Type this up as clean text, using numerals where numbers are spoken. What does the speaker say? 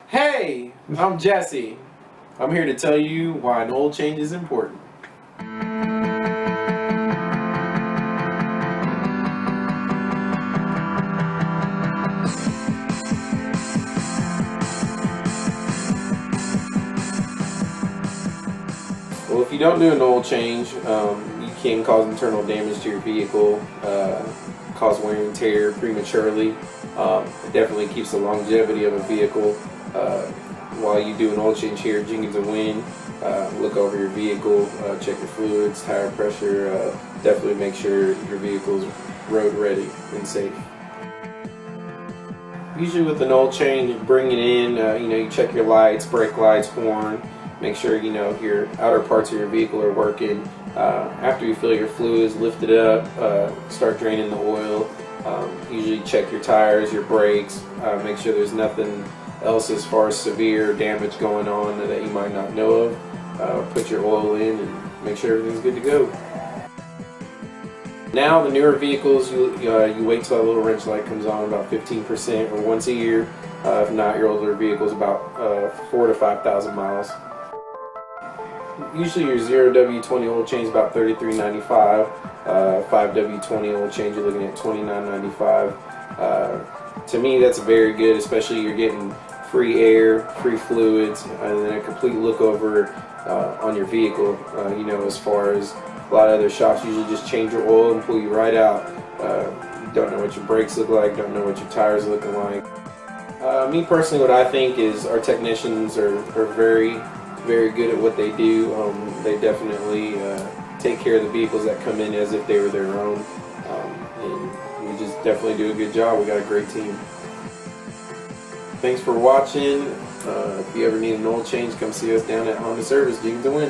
Hey, I'm Jesse. I'm here to tell you why an oil change is important. Well, if you don't do an oil change, you can cause internal damage to your vehicle, cause wear and tear prematurely. It definitely keeps the longevity of a vehicle. While you do an oil change here at Jenkins & Wynn, look over your vehicle, check your fluids, tire pressure, definitely make sure your vehicle is road ready and safe. Usually with an oil change, you bring it in, you check your lights, brake lights, horn, make sure your outer parts of your vehicle are working. After you fill your fluids, lift it up, start draining the oil. Usually check your tires, your brakes, make sure there's nothing else as far as severe damage going on that you might not know of. Put your oil in and make sure everything's good to go. Now the newer vehicles, you wait till that little wrench light comes on about 15% or once a year. If not, your older vehicles about 4,000 to 5,000 miles. Usually your 0W20 oil change is about $33.95. 5W20 oil change you're looking at $29.95. To me that's very good, especially you're getting free air, free fluids, and then a complete look over on your vehicle. As far as a lot of other shops usually just change your oil and pull you right out. You don't know what your brakes look like, don't know what your tires are looking like. Me personally, what I think is our technicians are very good at what they do. They definitely take care of the vehicles that come in as if they were their own, and we just definitely do a good job. We got a great team. Thanks for watching. If you ever need an oil change, come see us down at Honda Service, Jenkins & Wynn.